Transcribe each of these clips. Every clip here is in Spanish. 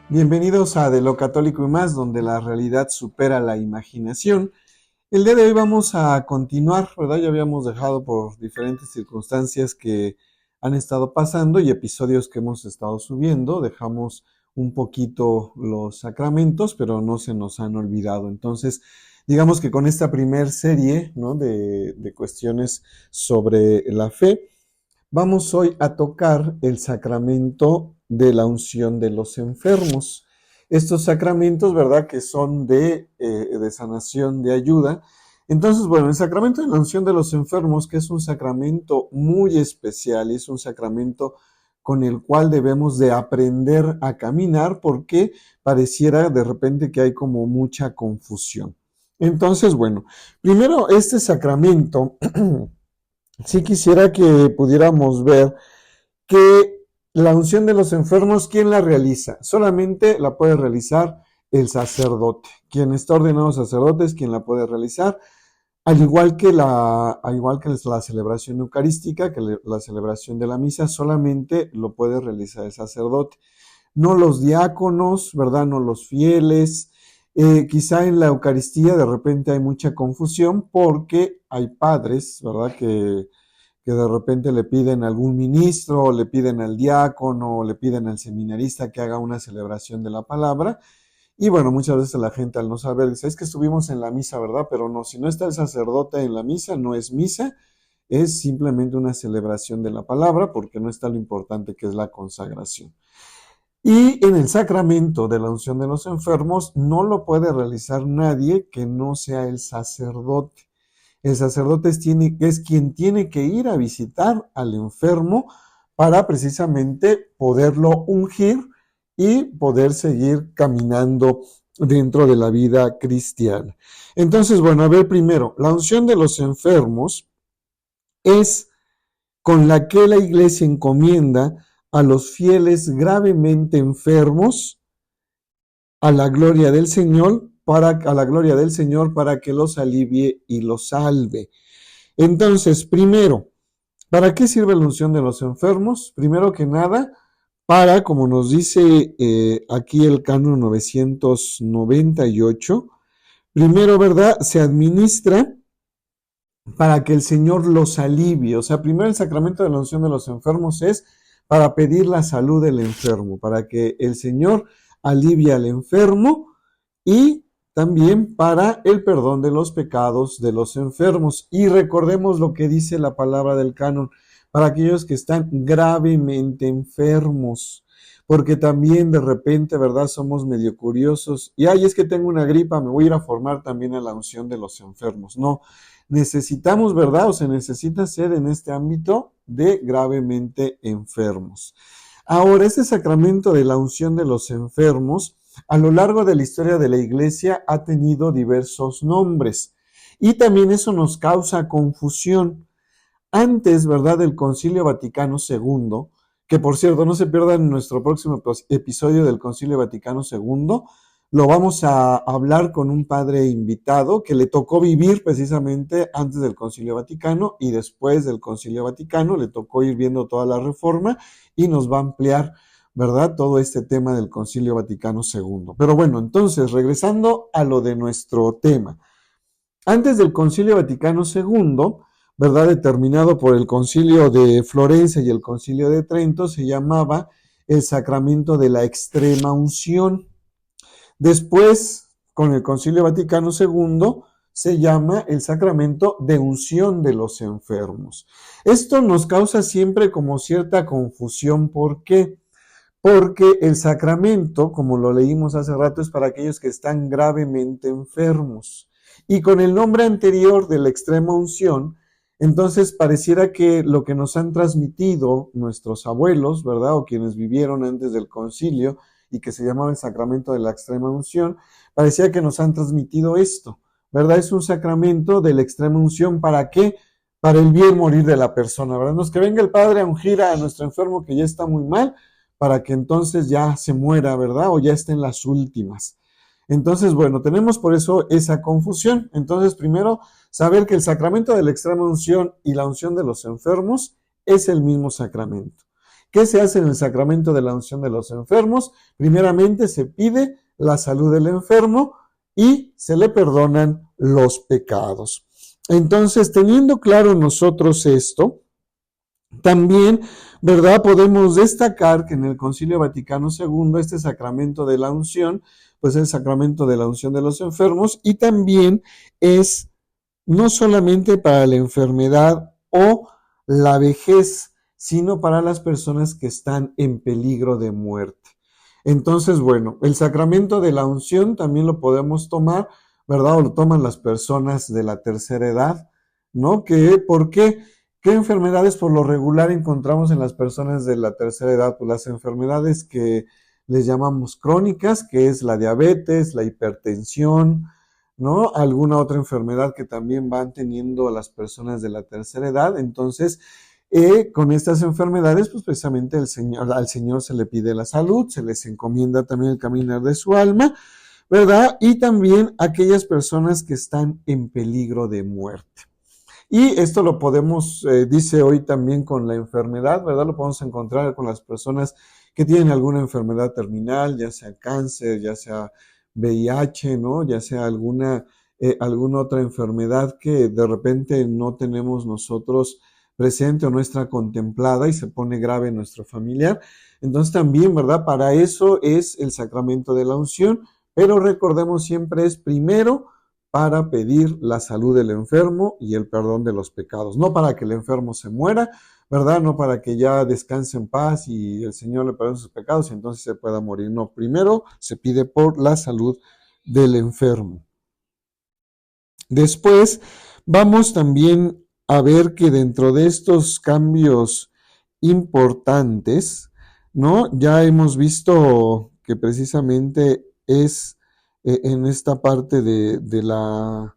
Bienvenidos a De lo Católico y Más, donde la realidad supera la imaginación. El día de hoy vamos a continuar, ¿verdad? Ya habíamos dejado por diferentes circunstancias que han estado pasando y episodios que hemos estado subiendo. Dejamos un poquito los sacramentos, pero no se nos han olvidado. Entonces, digamos que con esta primer serie, ¿no? de cuestiones sobre la fe, vamos hoy a tocar el sacramento de la unción de los enfermos. Estos sacramentos, ¿verdad? Que son de sanación, de ayuda. Entonces, bueno, el sacramento de la unción de los enfermos, que es un sacramento muy especial, es un sacramento con el cual debemos de aprender a caminar porque pareciera de repente que hay como mucha confusión. Entonces, bueno, primero este sacramento sí quisiera que pudiéramos ver que la unción de los enfermos, ¿quién la realiza? Solamente la puede realizar el sacerdote. Quien está ordenado sacerdote es quien la puede realizar, al igual que la celebración eucarística, la celebración de la misa, solamente lo puede realizar el sacerdote. No los diáconos, ¿verdad? No los fieles. Quizá en la Eucaristía de repente hay mucha confusión porque hay padres, ¿verdad? Que de repente le piden a algún ministro, o le piden al diácono, o le piden al seminarista que haga una celebración de la palabra. Y bueno, muchas veces la gente al no saber dice, es que estuvimos en la misa, ¿verdad? Pero no, si no está el sacerdote en la misa, no es misa, es simplemente una celebración de la palabra, porque no está lo importante que es la consagración. Y en el sacramento de la unción de los enfermos no lo puede realizar nadie que no sea el sacerdote. El sacerdote es quien tiene que ir a visitar al enfermo para precisamente poderlo ungir y poder seguir caminando dentro de la vida cristiana. Entonces, bueno, a ver primero, la unción de los enfermos es con la que la iglesia encomienda a los fieles gravemente enfermos a la gloria del Señor para que los alivie y los salve. Entonces, primero, ¿para qué sirve la unción de los enfermos? Primero que nada, para, como nos dice aquí el canon 998, primero, ¿verdad? Se administra para que el Señor los alivie. O sea, primero el sacramento de la unción de los enfermos es para pedir la salud del enfermo, para que el Señor alivie al enfermo y también para el perdón de los pecados de los enfermos. Y recordemos lo que dice la palabra del canon, para aquellos que están gravemente enfermos, porque también de repente, ¿verdad? Somos medio curiosos y, ay, es que tengo una gripa, me voy a ir a formar también a la unción de los enfermos. No, necesitamos, ¿verdad? O se necesita ser en este ámbito de gravemente enfermos. Ahora, este sacramento de la unción de los enfermos, a lo largo de la historia de la Iglesia ha tenido diversos nombres y también eso nos causa confusión. Antes, ¿verdad?, del Concilio Vaticano II, que por cierto, no se pierdan nuestro próximo episodio del Concilio Vaticano II, lo vamos a hablar con un padre invitado que le tocó vivir precisamente antes del Concilio Vaticano y después del Concilio Vaticano, le tocó ir viendo toda la reforma y nos va a ampliar, ¿verdad?, todo este tema del Concilio Vaticano II. Pero bueno, entonces, regresando a lo de nuestro tema. Antes del Concilio Vaticano II, ¿verdad?, determinado por el Concilio de Florencia y el Concilio de Trento, se llamaba el sacramento de la extrema unción. Después, con el Concilio Vaticano II, se llama el sacramento de unción de los enfermos. Esto nos causa siempre como cierta confusión. ¿Por qué? Porque el sacramento, como lo leímos hace rato, es para aquellos que están gravemente enfermos. Y con el nombre anterior de la extrema unción, entonces pareciera que lo que nos han transmitido nuestros abuelos, ¿verdad? O quienes vivieron antes del concilio y que se llamaba el sacramento de la extrema unción, parecía que nos han transmitido esto, ¿verdad? Es un sacramento de la extrema unción. ¿Para qué? Para el bien morir de la persona, ¿verdad? No es que venga el Padre a ungir a nuestro enfermo que ya está muy mal, para que entonces ya se muera, ¿verdad? O ya esté en las últimas. Entonces, bueno, tenemos por eso esa confusión. Entonces, primero, saber que el sacramento de la extrema unción y la unción de los enfermos es el mismo sacramento. ¿Qué se hace en el sacramento de la unción de los enfermos? Primeramente se pide la salud del enfermo y se le perdonan los pecados. Entonces, teniendo claro nosotros esto, también, ¿verdad? Podemos destacar que en el Concilio Vaticano II, este sacramento de la unción, pues el sacramento de la unción de los enfermos, y también es no solamente para la enfermedad o la vejez, sino para las personas que están en peligro de muerte. Entonces, bueno, el sacramento de la unción también lo podemos tomar, ¿verdad? O lo toman las personas de la tercera edad, ¿no? ¿Por qué? ¿Qué enfermedades por lo regular encontramos en las personas de la tercera edad? Pues las enfermedades que les llamamos crónicas, que es la diabetes, la hipertensión, ¿no? Alguna otra enfermedad que también van teniendo las personas de la tercera edad. Entonces, con estas enfermedades, pues precisamente al Señor se le pide la salud, se les encomienda también el caminar de su alma, ¿verdad? Y también aquellas personas que están en peligro de muerte. Y esto lo podemos, dice hoy también con la enfermedad, ¿verdad? Lo podemos encontrar con las personas que tienen alguna enfermedad terminal, ya sea cáncer, ya sea VIH, ¿no? Ya sea alguna otra enfermedad que de repente no tenemos nosotros presente o no está contemplada y se pone grave en nuestro familiar. Entonces también, ¿verdad? Para eso es el sacramento de la unción, pero recordemos siempre es primero para pedir la salud del enfermo y el perdón de los pecados, no para que el enfermo se muera, ¿verdad? No para que ya descanse en paz y el Señor le perdone sus pecados y entonces se pueda morir. No, primero se pide por la salud del enfermo. Después vamos también a ver que dentro de estos cambios importantes, ¿no? Ya hemos visto que precisamente es en esta parte de la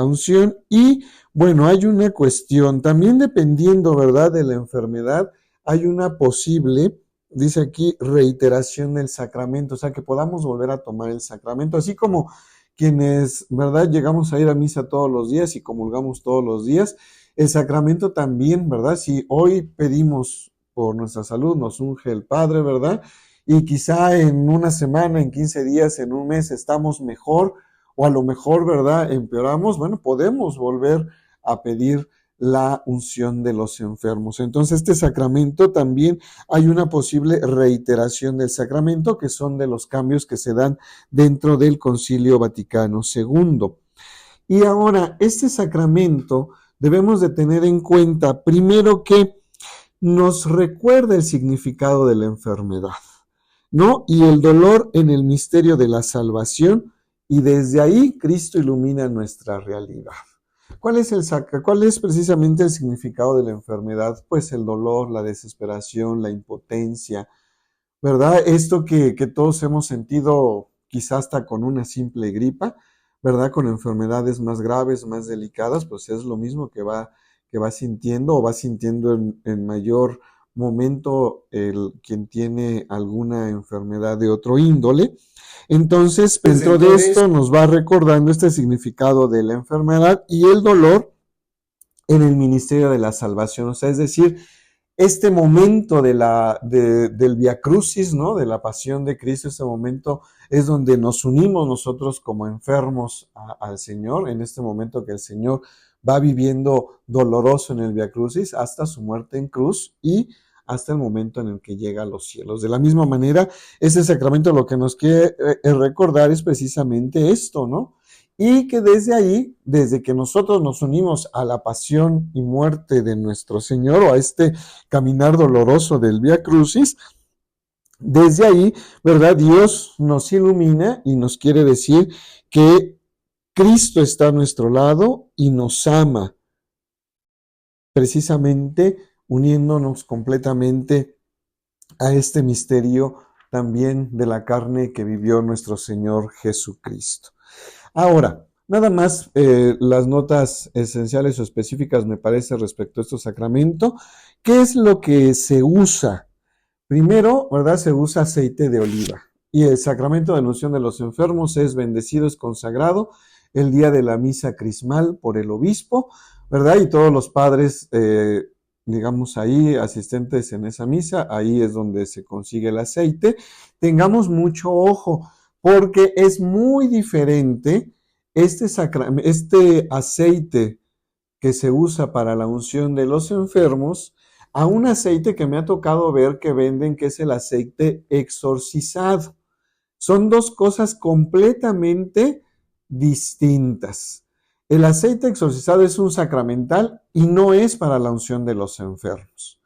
unción. Y bueno, hay una cuestión, también dependiendo, ¿verdad?, de la enfermedad, hay una posible, dice aquí, reiteración del sacramento, o sea, que podamos volver a tomar el sacramento, así como quienes, ¿verdad?, llegamos a ir a misa todos los días y comulgamos todos los días, el sacramento también, ¿verdad? Si hoy pedimos por nuestra salud, nos unge el Padre, ¿verdad? Y quizá en una semana, en 15 días, en un mes estamos mejor, o a lo mejor, ¿verdad?, empeoramos, bueno, podemos volver a pedir la unción de los enfermos. Entonces, este sacramento también hay una posible reiteración del sacramento, que son de los cambios que se dan dentro del Concilio Vaticano II. Y ahora, este sacramento debemos de tener en cuenta, primero, que nos recuerda el significado de la enfermedad, ¿no? Y el dolor en el misterio de la salvación, y desde ahí Cristo ilumina nuestra realidad. ¿Cuál es precisamente el significado de la enfermedad? Pues el dolor, la desesperación, la impotencia, ¿verdad? Esto que todos hemos sentido quizás hasta con una simple gripa, ¿verdad? Con enfermedades más graves, más delicadas, pues es lo mismo que va sintiendo o va sintiendo en mayor momento quien tiene alguna enfermedad de otro índole. Entonces, dentro de esto nos va recordando este significado de la enfermedad y el dolor en el ministerio de la salvación, o sea, es decir, este momento del Via Crucis, ¿no? De la pasión de Cristo, ese momento es donde nos unimos nosotros como enfermos al Señor, en este momento que el Señor va viviendo doloroso en el Via Crucis hasta su muerte en cruz y hasta el momento en el que llega a los cielos. De la misma manera, ese sacramento lo que nos quiere recordar es precisamente esto, ¿no? Y que desde ahí, desde que nosotros nos unimos a la pasión y muerte de nuestro Señor o a este caminar doloroso del Vía Crucis, desde ahí, ¿verdad? Dios nos ilumina y nos quiere decir que Cristo está a nuestro lado y nos ama, precisamente uniéndonos completamente a este misterio también de la carne que vivió nuestro Señor Jesucristo. Ahora, nada más las notas esenciales o específicas me parece respecto a este sacramento. ¿Qué es lo que se usa? Primero, ¿verdad? Se usa aceite de oliva. Y el sacramento de la unción de los enfermos es bendecido, es consagrado el día de la misa crismal por el obispo, ¿verdad? Y todos los padres digamos ahí, asistentes en esa misa, ahí es donde se consigue el aceite. Tengamos mucho ojo, porque es muy diferente este aceite que se usa para la unción de los enfermos a un aceite que me ha tocado ver que venden, que es el aceite exorcizado. Son dos cosas completamente distintas. El aceite exorcizado es un sacramental y no es para la unción de los enfermos,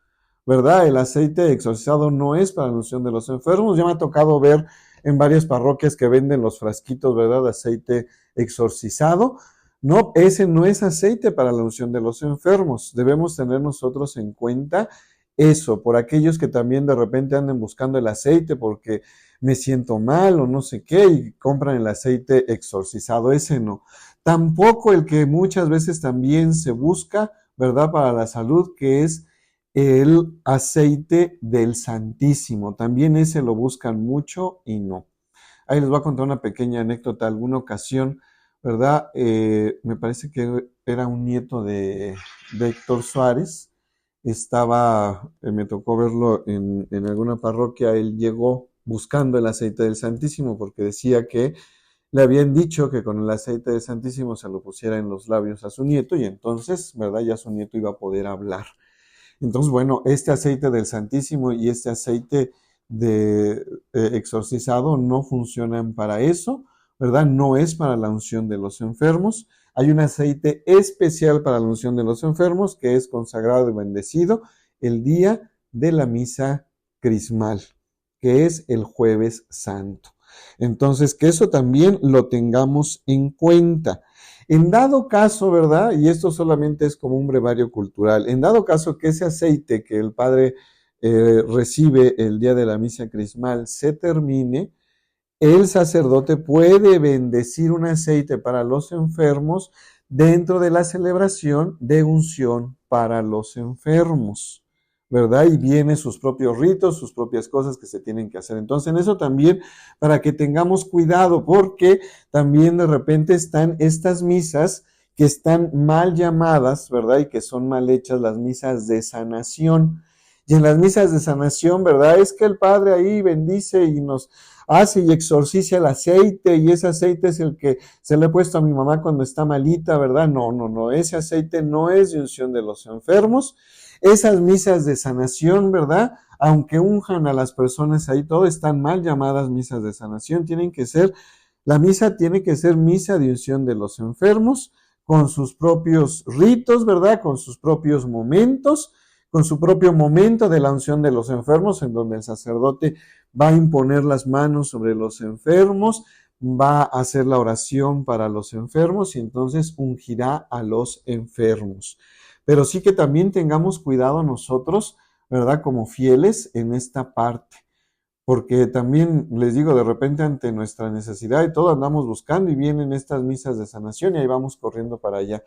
¿verdad? El aceite exorcizado no es para la unción de los enfermos. Ya me ha tocado ver en varias parroquias que venden los frasquitos, ¿verdad? De aceite exorcizado. No, ese no es aceite para la unción de los enfermos. Debemos tener nosotros en cuenta eso, por aquellos que también de repente anden buscando el aceite porque me siento mal o no sé qué y compran el aceite exorcizado. Ese no. Tampoco el que muchas veces también se busca, ¿verdad? Para la salud, que es el aceite del Santísimo. También ese lo buscan mucho y no. Ahí les voy a contar una pequeña anécdota. Alguna ocasión, ¿verdad? Me parece que era un nieto de Héctor Suárez. Me tocó verlo en alguna parroquia. Él llegó buscando el aceite del Santísimo porque decía que le habían dicho que con el aceite del Santísimo se lo pusiera en los labios a su nieto y entonces, ¿verdad? Ya su nieto iba a poder hablar. Entonces, bueno, este aceite del Santísimo y este aceite de exorcizado no funcionan para eso, ¿verdad? No es para la unción de los enfermos. Hay un aceite especial para la unción de los enfermos que es consagrado y bendecido el día de la misa crismal, que es el jueves santo. Entonces, que eso también lo tengamos en cuenta. En dado caso, ¿verdad? Y esto solamente es como un brevario cultural. En dado caso que ese aceite que el padre recibe el día de la misa crismal se termine, el sacerdote puede bendecir un aceite para los enfermos dentro de la celebración de unción para los enfermos, ¿verdad? Y viene sus propios ritos, sus propias cosas que se tienen que hacer. Entonces, en eso también, para que tengamos cuidado, porque también de repente están estas misas que están mal llamadas, ¿verdad? Y que son mal hechas, las misas de sanación. Y en las misas de sanación, ¿verdad? Es que el Padre ahí bendice y nos hace y exorciza el aceite y ese aceite es el que se le ha puesto a mi mamá cuando está malita, ¿verdad? No, no, no, ese aceite no es de unción de los enfermos. Esas misas de sanación, ¿verdad? Aunque unjan a las personas ahí, todo están mal llamadas misas de sanación, la misa tiene que ser misa de unción de los enfermos, con sus propios ritos, ¿verdad? Con sus propios momentos, con su propio momento de la unción de los enfermos, en donde el sacerdote va a imponer las manos sobre los enfermos, va a hacer la oración para los enfermos y entonces ungirá a los enfermos. Pero sí que también tengamos cuidado nosotros, ¿verdad? Como fieles en esta parte. Porque también les digo, de repente ante nuestra necesidad y todo andamos buscando y vienen estas misas de sanación y ahí vamos corriendo para allá.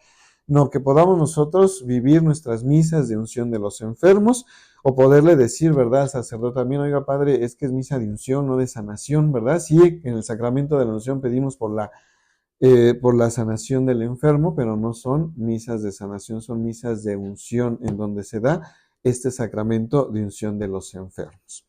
No, que podamos nosotros vivir nuestras misas de unción de los enfermos o poderle decir, ¿verdad? Al sacerdote también, oiga, padre, es que es misa de unción, no de sanación, ¿verdad? Sí, en el sacramento de la unción pedimos por la sanación del enfermo, pero no son misas de sanación, son misas de unción en donde se da este sacramento de unción de los enfermos.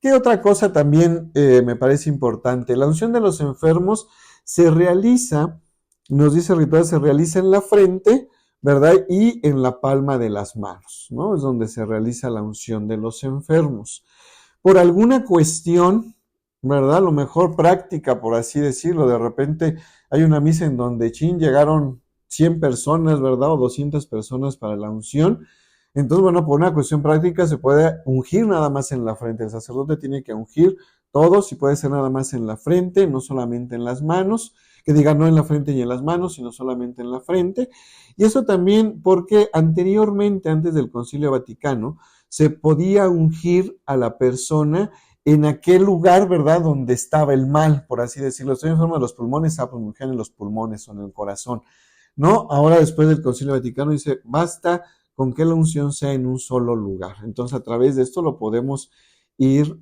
¿Qué otra cosa también me parece importante? La unción de los enfermos se realiza, nos dice el ritual, se realiza en la frente, ¿verdad? Y en la palma de las manos, ¿no? Es donde se realiza la unción de los enfermos. Por alguna cuestión, ¿verdad? A lo mejor práctica, por así decirlo, de repente hay una misa en donde, llegaron 100 personas, ¿verdad? O 200 personas para la unción. Entonces, bueno, por una cuestión práctica se puede ungir nada más en la frente. El sacerdote tiene que ungir todos y puede ser nada más en la frente, no solamente en las manos, que diga no en la frente y en las manos, sino solamente en la frente. Y eso también porque anteriormente, antes del Concilio Vaticano, se podía ungir a la persona en aquel lugar, ¿verdad?, donde estaba el mal, por así decirlo. Estoy enfermo de los pulmones, pues me ungían en los pulmones o en el corazón. No, ahora después del Concilio Vaticano dice, basta con que la unción sea en un solo lugar. Entonces, a través de esto lo podemos ir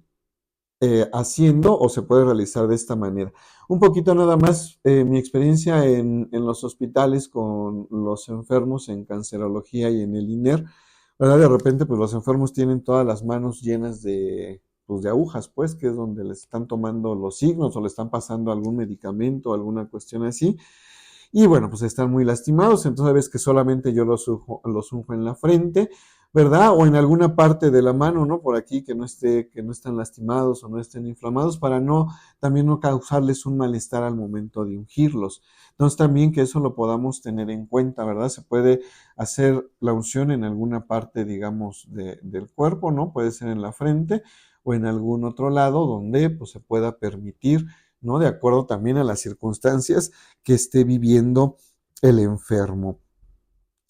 haciendo o se puede realizar de esta manera. Un poquito nada más mi experiencia en los hospitales con los enfermos en cancerología y en el INER, ¿verdad? De repente, pues los enfermos tienen todas las manos llenas pues, de agujas, pues, que es donde les están tomando los signos o le están pasando algún medicamento, alguna cuestión así. Y bueno, pues están muy lastimados, entonces ves que solamente yo los unjo en la frente, ¿verdad? O en alguna parte de la mano, ¿no? Por aquí que no estén lastimados o no estén inflamados para también no causarles un malestar al momento de ungirlos. Entonces también que eso lo podamos tener en cuenta, ¿verdad? Se puede hacer la unción en alguna parte, digamos, del cuerpo, ¿no? Puede ser en la frente o en algún otro lado donde pues se pueda permitir, ¿no? De acuerdo también a las circunstancias que esté viviendo el enfermo.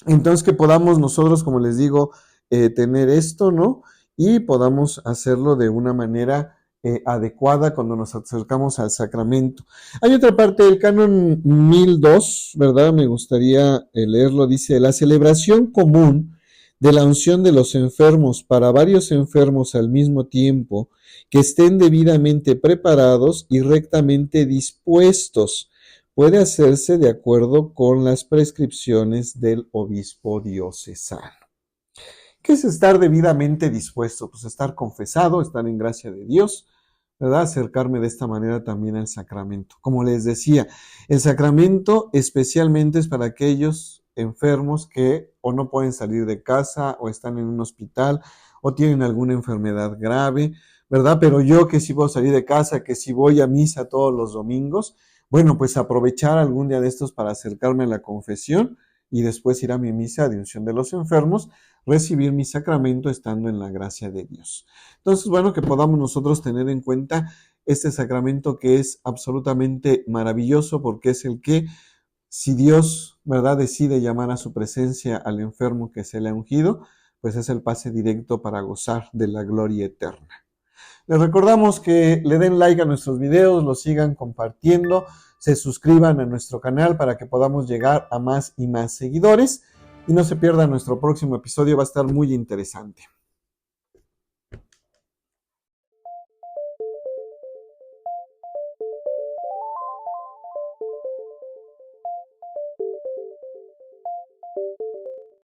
Entonces que podamos nosotros, como les digo, tener esto, ¿no? Y podamos hacerlo de una manera adecuada cuando nos acercamos al sacramento. Hay otra parte del canon 1002, ¿verdad? Me gustaría leerlo. Dice, la celebración común de la unción de los enfermos para varios enfermos al mismo tiempo, que estén debidamente preparados y rectamente dispuestos, puede hacerse de acuerdo con las prescripciones del obispo diocesano. ¿Qué es estar debidamente dispuesto? Pues estar confesado, estar en gracia de Dios, ¿verdad? Acercarme de esta manera también al sacramento. Como les decía, el sacramento especialmente es para aquellos enfermos que o no pueden salir de casa o están en un hospital o tienen alguna enfermedad grave, ¿verdad? Pero yo que sí puedo salir de casa, que sí voy a misa todos los domingos, bueno, pues aprovechar algún día de estos para acercarme a la confesión y después ir a mi misa de unción de los enfermos, recibir mi sacramento estando en la gracia de Dios. Entonces, bueno, que podamos nosotros tener en cuenta este sacramento que es absolutamente maravilloso porque es el que, si Dios, ¿verdad?, decide llamar a su presencia al enfermo que se le ha ungido, pues es el pase directo para gozar de la gloria eterna. Les recordamos que le den like a nuestros videos, los sigan compartiendo, se suscriban a nuestro canal para que podamos llegar a más y más seguidores y no se pierdan nuestro próximo episodio, va a estar muy interesante.